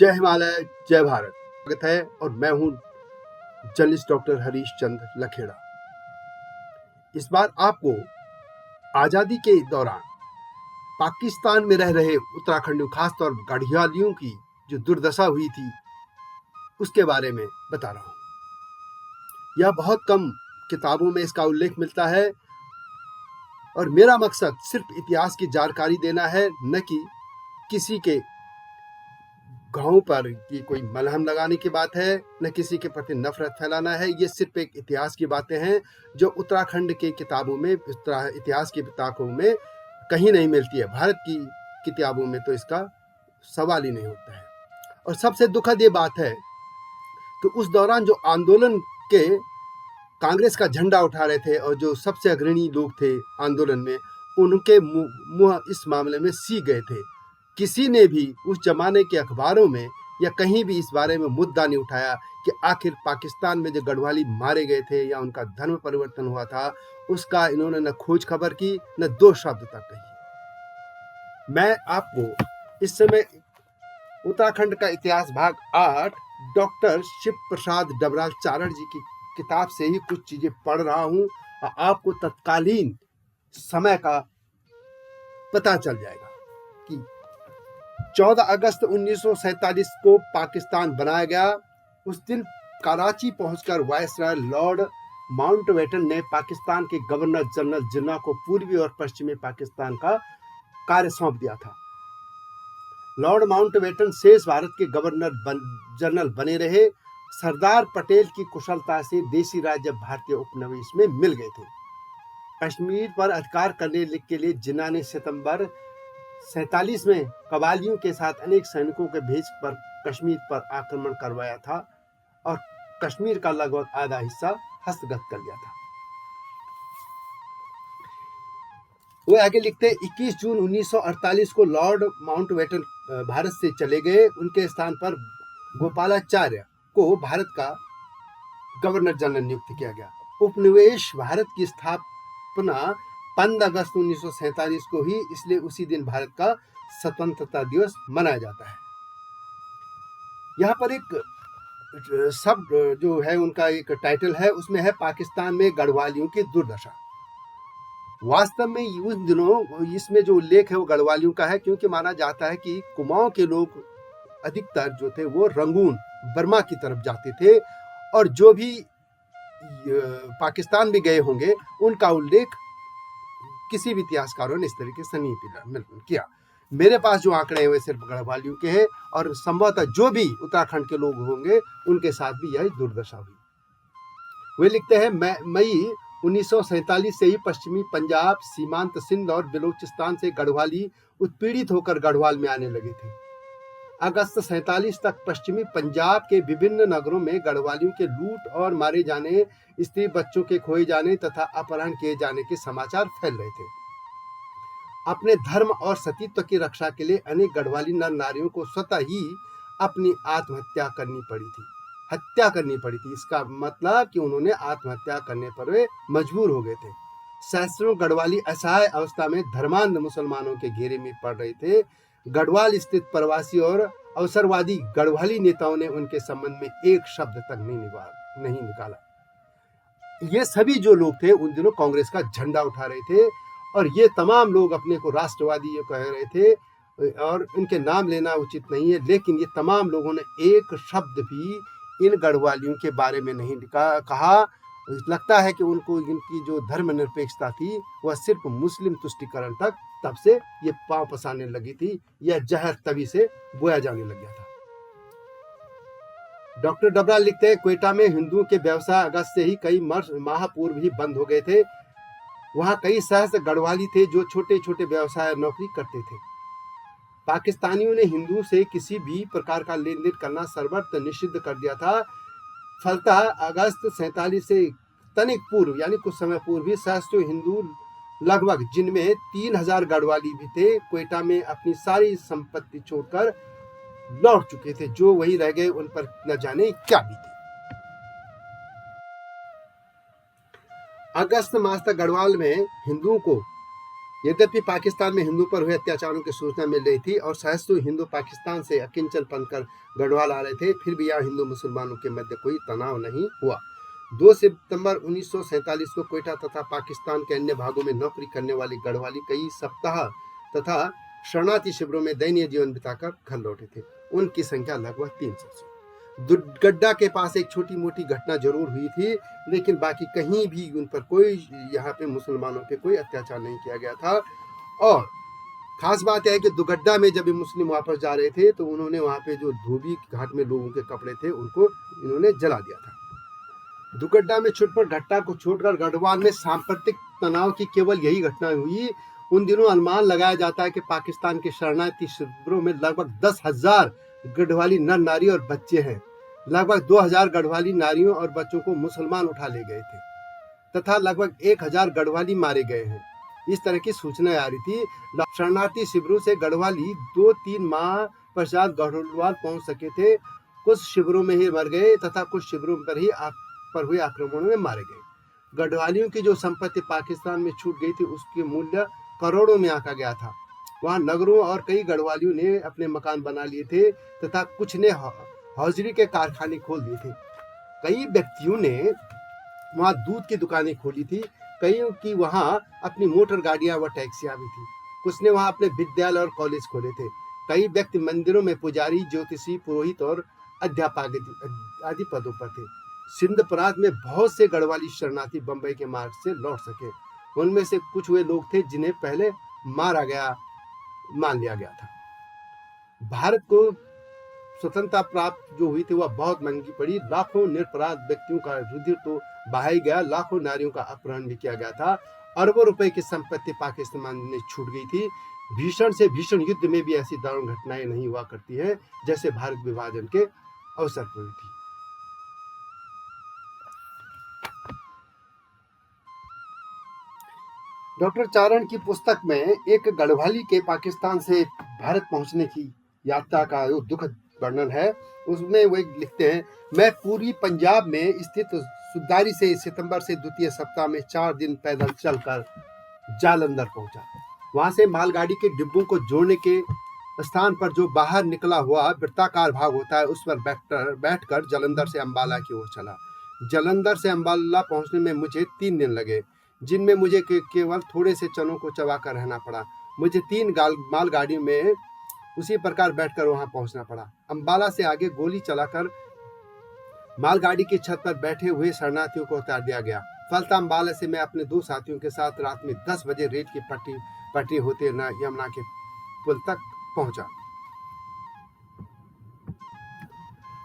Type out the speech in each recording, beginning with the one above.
जय हिमालय, जय भारत। स्वागत है और मैं हूं जर्नलिस्ट डॉक्टर हरीश चंद्र लखेड़ा। इस बार आपको आजादी के दौरान पाकिस्तान में रह रहे उत्तराखंडियों, खासतौर गढ़वालियों की जो दुर्दशा हुई थी उसके बारे में बता रहा हूं। यह बहुत कम किताबों में इसका उल्लेख मिलता है और मेरा मकसद सिर्फ इतिहास की जानकारी देना है, न कि किसी के घाव पर की कोई मलहम लगाने की बात है, न किसी के प्रति नफरत फैलाना है। ये सिर्फ एक इतिहास की बातें हैं जो उत्तराखंड के किताबों में, इतिहास की किताबों में कहीं नहीं मिलती है। भारत की किताबों में तो इसका सवाल ही नहीं होता है। और सबसे दुखद ये बात है कि उस दौरान जो आंदोलन के कांग्रेस का झंडा उठा रहे थे और जो सबसे अग्रणी लोग थे आंदोलन में, उनके मुंह इस मामले में सी गए थे। किसी ने भी उस जमाने के अखबारों में या कहीं भी इस बारे में मुद्दा नहीं उठाया कि आखिर पाकिस्तान में जो गढ़वाली मारे गए थे या उनका धर्म परिवर्तन हुआ था, उसका इन्होंने न खोज खबर की, न दो शब्द तक कही। मैं आपको इस समय उत्तराखंड का इतिहास भाग 8 डॉक्टर शिव प्रसाद डबराल चारण जी की किताब से ही कुछ चीजें पढ़ रहा हूं और आपको तत्कालीन समय का पता चल जाएगा कि 14 अगस्त 1947 को पाकिस्तान बनाया गया। उस दिन कराची पहुंचकर वायसराय लॉर्ड माउंटबेटन ने पाकिस्तान के गवर्नर जनरल जिन्ना को पूर्वी और पश्चिमी पाकिस्तान का कार्य सौंप दिया था। लॉर्ड माउंटबेटन शेष भारत के गवर्नर जनरल बने रहे। सरदार पटेल की कुशलता से देशी राज्य भारतीय उपनिवेश में मिल गए थे। कश्मीर पर अधिकार करने के लिए जिन्ना ने सितंबर 47 में कबालियों के साथ अनेक सैनिकों के भेज पर कश्मीर पर आक्रमण करवाया था और कश्मीर का लगभग आधा हिस्सा हस्तगत कर लिया था। वो आगे लिखते हैं, 21 जून 1948 को लॉर्ड माउंटबेटन भारत से चले गए। उनके स्थान पर गोपालाचार्य को भारत का गवर्नर जनरल नियुक्त किया गया। उपनिवेश भारत की स्थापना 15 अगस्त 1947 को ही, इसलिए उसी दिन भारत का स्वतंत्रता दिवस मनाया जाता है। यहाँ पर एक शब्द जो है, उनका एक टाइटल है, उसमें है पाकिस्तान में गढ़वालियों की दुर्दशा। वास्तव में उस दिनों इसमें जो उल्लेख है वो गढ़वालियों का है, क्योंकि माना जाता है कि कुमाऊं के लोग अधिकतर जो थे वो रंगून, बर्मा की तरफ जाते थे और जो भी पाकिस्तान भी गए होंगे उनका उल्लेख किसी भी इतिहासकारों ने इस तरीके से नहीं किया। मेरे पास जो आंकड़े हैं वे सिर्फ गढ़वालियों के हैं और संभवतः जो भी उत्तराखंड के लोग होंगे उनके साथ भी यह दुर्दशा हुई। वे लिखते हैं, मई 1947 से ही पश्चिमी पंजाब, सीमांत सिंध और बलूचिस्तान से गढ़वाली उत्पीड़ित होकर गढ़वाल में आने लगे थे। अगस्त 47 तक पश्चिमी पंजाब के विभिन्न नगरों में गढ़वालियों के लूट और मारे जाने, स्त्री बच्चों के खोए जाने तथा अपहरण किए जाने के समाचार फैल रहे थे। अपने धर्म और सतीत्व की रक्षा के लिए अनेक गढ़वाली नर नारियों को स्वतः ही अपनी आत्महत्या करनी पड़ी थी। इसका मतलब कि उन्होंने आत्महत्या करने पर वे मजबूर हो गए थे। सहस्त्रों गढ़वाली असहाय अवस्था में धर्मांध मुसलमानों के घेरे में पड़ रहे थे। गढ़वाल स्थित प्रवासी और अवसरवादी गढ़वाली नेताओं ने उनके संबंध में एक शब्द तक नहीं निकाला। ये सभी जो लोग थे उन दिनों कांग्रेस का झंडा उठा रहे थे और ये तमाम लोग अपने को राष्ट्रवादी ये कह रहे थे और इनके नाम लेना उचित नहीं है, लेकिन ये तमाम लोगों ने एक शब्द भी इन गढ़वालियों के बारे में नहीं कहा। लगता है कि उनको इनकी जो धर्मनिरपेक्षता थी वह सिर्फ मुस्लिम तुष्टिकरण तक, तब से ये पांव पसारने लगी थी, यह जहर तभी से बोया जाने लग गया था। डॉक्टर डबराल लिखते हैं, क्वेटा में हिंदुओं के व्यवसाय अगस्त से ही कई माह पूर्व ही बंद हो गए थे। वहां कई सहस्त्र गढ़वाली थे जो छोटे छोटे व्यवसाय नौकरी करते थे। पाकिस्तानियों ने हिंदुओं से किसी भी प्रकार का लेन देन करना सर्वत्र निषिद्ध कर दिया था। फलतः अगस्त 47 से तनिक पूर्व, यानी कुछ समय पूर्व ही, सहस्त्रों हिंदू लगभग, जिनमें 3000 गढ़वाली भी थे, क्वेटा में अपनी सारी संपत्ति छोड़कर लौट चुके थे। जो वही रह गए उन पर न जाने क्या बीती। अगस्त मास तक गढ़वाल में हिंदुओं को यद्यपि पाकिस्तान में हिंदू पर हुए अत्याचारों की सूचना मिल रही थी और सहस्त्रों हिंदू पाकिस्तान से अकिंचन बनकर गढ़वाल आ रहे थे, फिर भी यहाँ हिंदू मुसलमानों के मध्य कोई तनाव नहीं हुआ। 2 सितंबर 1947 को क्वेटा तथा पाकिस्तान के अन्य भागों में नौकरी करने वाले गढ़वाली कई सप्ताह तथा शरणार्थी शिविरों में दयनीय जीवन बिताकर घर लौटे थे। उनकी संख्या लगभग 300 थी। दुगड्डा के पास एक छोटी मोटी घटना जरूर हुई थी, लेकिन बाकी कहीं भी उन पर कोई यहाँ पे मुसलमानों पे कोई अत्याचार नहीं किया गया था। और खास बात यह है कि दुगड्डा में जब मुस्लिम वापस जा रहे थे तो उन्होंने वहाँ पे जो धोबी घाट में लोगों के कपड़े थे उनको इन्होंने जला दिया था। दुगड्डा में छुटपुट घटना को छोड़कर गढ़वाल में सांप्रदायिक तनाव की केवल यही घटना हुई। उन दिनों अनुमान लगाया जाता है कि पाकिस्तान के शरणार्थी शिविरों में लगभग 10,000 गढ़वाली नर नारी और बच्चे हैं। लगभग 2,000 गढ़वाली नारियों और बच्चों को मुसलमान उठा ले गए थे तथा लगभग 1,000 गढ़वाली मारे गए हैं। इस तरह की सूचनाएं आ रही थी। शरणार्थी शिविरों से गढ़वाली 2-3 माह पश्चात गढ़वाल पहुंच सके थे। कुछ शिविरों में ही मर गए तथा कुछ शिविरों पर हुए आक्रमणों में मारे गए। गढ़वालियों की जो संपत्ति पाकिस्तान में छूट गई थी उसके मूल्य करोड़ों में आंका गया था। वहां नगरों और कई गढ़वालियों ने अपने मकान बना लिए थे तथा कुछ ने हौजरी के कारखाने खोल दिए थे। कई व्यक्तियों ने वहां दूध की दुकानें खोली थी। कईयों की वहां अपनी मोटर गाड़ियां व टैक्सियां भी थी। कुछ ने वहां अपने विद्यालय और कॉलेज खोले थे। कई व्यक्ति मंदिरों में पुजारी, ज्योतिषी, पुरोहित और अध्यापक आदि पदों पर थे। सिंध प्रांत में बहुत से गढ़वाली शरणार्थी बंबई के मार्ग से लौट सके। उनमें से कुछ वे लोग थे जिन्हें पहले मान लिया गया था। भारत को स्वतंत्रता प्राप्त जो हुई थी वह बहुत महंगी पड़ी। लाखों निरपराध व्यक्तियों का रुधिर तो बहाया गया, लाखों नारियों का अपहरण भी किया गया था। अरबों रुपए की संपत्ति पाकिस्तान में छूट गई थी। भीषण से भीषण युद्ध में भी ऐसी दारुण घटनाएं नहीं हुआ करती है जैसे भारत विभाजन के अवसर पर हुई थी। डॉक्टर चारण की पुस्तक में एक गढ़वाली के पाकिस्तान से भारत पहुंचने की यात्रा का जो दुखद वर्णन है उसमें वे लिखते हैं, मैं पूरी पंजाब में स्थित सुद्दारी से सितंबर से द्वितीय सप्ताह में 4 दिन पैदल चलकर जालंधर पहुंचा। वहां से मालगाड़ी के डिब्बों को जोड़ने के स्थान पर जो बाहर निकला हुआ वृत्ताकार भाग होता है उस पर बैठकर जालंधर से अंबाला की ओर चला। जालंधर से अंबाला पहुंचने में मुझे 3 दिन लगे, जिनमें मुझे केवल थोड़े से चनों को चबाकर रहना पड़ा। मुझे 3 मालगाड़ियों में उसी प्रकार बैठकर वहां पहुंचना पड़ा। अंबाला से आगे गोली चलाकर मालगाड़ी की छत पर बैठे हुए शरणार्थियों को उतार दिया गया। फलता अंबाला से मैं अपने 2 साथियों के साथ रात में 10 बजे रेत की पटरी होते यमुना के पुल तक पहुंचा।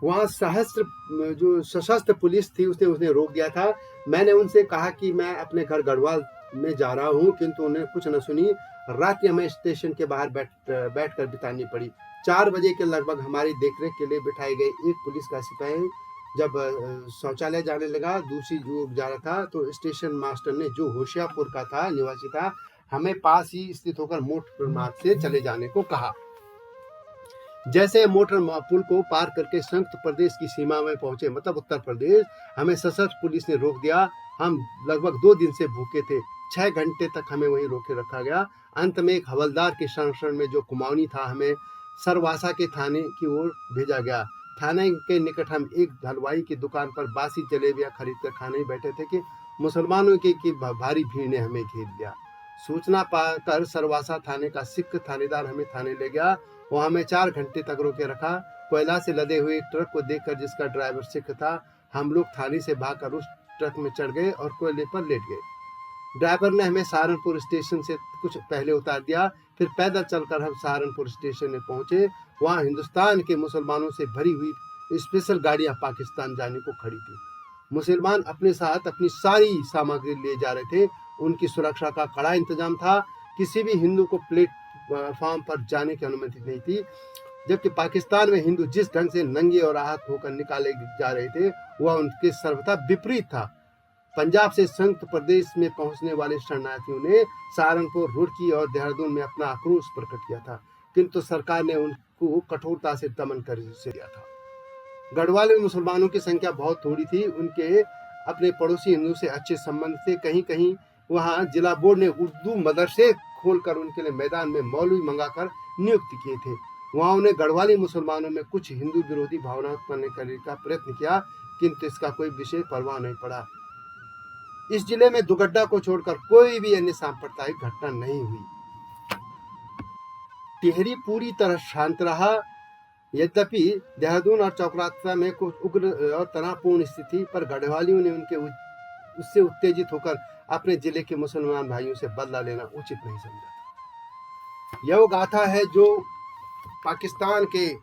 वहां जो सशस्त्र पुलिस थी उसने रोक दिया था। मैंने उनसे कहा कि मैं अपने घर गढ़वाल में जा रहा हूं, किंतु उन्हें कुछ न सुनी। रात्रि हमें स्टेशन के बाहर बैठकर बितानी पड़ी। 4 बजे के लगभग हमारी देखरेख के लिए बिठाए गए एक पुलिस का सिपाही जब शौचालय जाने लगा, दूसरी ओर जा रहा था, तो स्टेशन मास्टर ने, जो होशियारपुर का था, निवासी था, हमें पास ही स्थित होकर मोटर मार्ग से चले जाने को कहा। जैसे मोटर पुल को पार करके संयुक्त प्रदेश की सीमा में पहुंचे, मतलब उत्तर प्रदेश, हमें सशस्त्र पुलिस ने रोक दिया। हम लगभग 2 दिन से भूखे थे। 6 घंटे तक हमें वहीं रोके रखा गया। अंत में एक हवलदार के संरक्षण में जो कुमाऊनी था, हमें सरवासा के थाने की ओर भेजा गया। थाने के निकट हम एक हलवाई की दुकान पर बासी जलेबियां खरीद कर खाने ही बैठे थे कि मुसलमानों की भारी भीड़ ने हमें घेर लिया। सूचना पाकर सरवासा थाने का सिख थानेदार हमें थाने ले गया। वो हमें 4 घंटे तक रोके रखा। कोयला से लदे हुए एक ट्रक को देखकर, जिसका ड्राइवर सिख था, हम लोग थाने से भागकर उस ट्रक में चढ़ गए और कोयले पर लेट गए। ड्राइवर ने हमें सहारनपुर स्टेशन से कुछ पहले उतार दिया। फिर पैदल चलकर हम सहारनपुर स्टेशन में पहुंचे। वहां हिंदुस्तान के मुसलमानों से भरी हुई स्पेशल गाड़ियां पाकिस्तान जाने को खड़ी थी। मुसलमान अपने साथ अपनी सारी सामग्री ले जा रहे थे। उनकी सुरक्षा का कड़ा इंतजाम था। किसी भी हिंदू को प्लेटफॉर्म पर जाने की अनुमति नहीं थी। जबकि पाकिस्तान में हिंदू जिस ढंग से नंगे और आहत होकर निकाले जा रहे थे वह उनके सर्वथा विपरीत था। पंजाब से संयुक्त प्रदेश में पहुंचने वाले शरणार्थियों ने सहारनपुर, रुड़की और देहरादून में अपना आक्रोश प्रकट किया था, किंतु सरकार ने उनको कठोरता से दमन कर दिया था। गढ़वाल में मुसलमानों की संख्या बहुत थोड़ी थी। उनके अपने पड़ोसी हिंदू से अच्छे संबंध थे। कहीं कहीं वहां जिला बोर्ड ने उर्दू मदरसे खोलकर उनके लिए मैदान में मौलवी मंगाकर नियुक्त किए थे। वहां उन्हें गढ़वाली मुसलमानों में कुछ हिंदू विरोधी भावना उत्पन्न करने का प्रयत्न किया, किंतु इसका कोई विशेष प्रभाव नहीं पड़ा। इस जिले में दुगड्डा को छोड़कर कोई भी अन्य सांप्रदायिक घटना नहीं हुई। टिहरी पूरी तरह शांत रहा। यद्यपि देहरादून और चौकराता में कुछ उग्र और तनावपूर्ण स्थिति, पर गढ़वालियों ने उनके उससे उत्तेजित होकर अपने जिले के मुसलमान भाइयों से बदला लेना उचित नहीं समझा। यह वो गाथा है जो पाकिस्तान के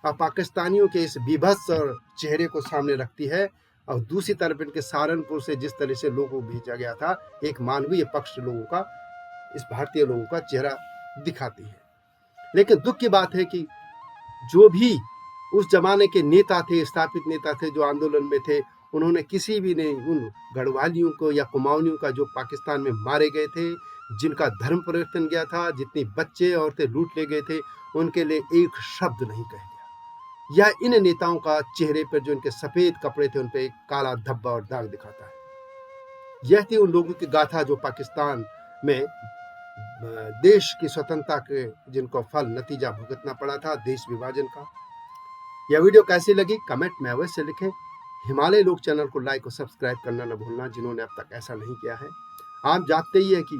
और पाकिस्तानियों के इस बीभत्स और चेहरे को सामने रखती है, और दूसरी तरफ इनके सहारनपुर से जिस तरह से लोगों को भेजा गया था, एक मानवीय पक्ष लोगों का, इस भारतीय लोगों का चेहरा दिखाती है। लेकिन दुख की बात है कि जो भी उस जमाने के नेता थे, स्थापित नेता थे, जो आंदोलन में थे, उन्होंने किसी भी ने उन गढ़वालियों को या कुमाऊनियों का जो पाकिस्तान में मारे गए थे, जिनका धर्म परिवर्तन गया था, जितनी बच्चे औरतें लूट ले गए थे, उनके लिए एक शब्द नहीं कह गया। यह इन नेताओं का चेहरे पर जो इनके सफेद कपड़े थे, उन पर एक काला धब्बा और दाग दिखाता है। यह थी उन लोगों की गाथा जो पाकिस्तान में देश की स्वतंत्रता के जिनको फल नतीजा भुगतना पड़ा था, देश विभाजन का। यह वीडियो कैसी लगी कमेंट में अवश्य लिखें। हिमालय लोक चैनल को लाइक और सब्सक्राइब करना न भूलना, जिन्होंने अब तक ऐसा नहीं किया है। आप जानते ही हैं कि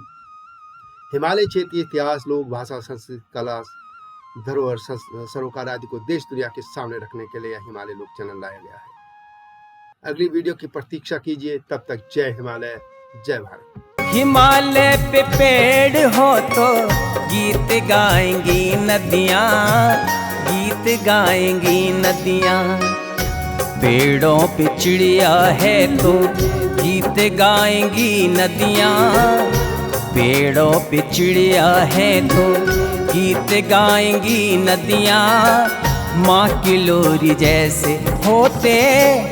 हिमालय क्षेत्र के इतिहास, लोक भाषा, संस्कृति, कला, धरोहर, सरोकार आदि को देश दुनिया के सामने रखने के लिए हिमालय लोक चैनल लाया गया है। अगली वीडियो की प्रतीक्षा कीजिए। तब तक जय हिमालय, जय भारत। हिमालय पे पेड़ हो तो गीत गाएंगी नदियाँ, गीत गाएंगी नदियाँ। पेड़ों पे चिड़िया है तो गीत गाएंगी नदियाँ, पेड़ों पे चिड़िया है तो गीत गाएंगी नदियाँ। माँ की लोरी जैसे होते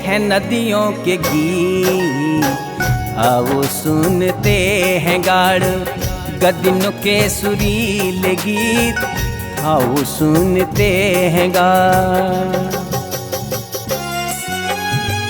हैं नदियों के गीत, आओ सुनते हैं गाड़ गदिनों के सुरीले गीत, आओ सुनते हैं गाड़।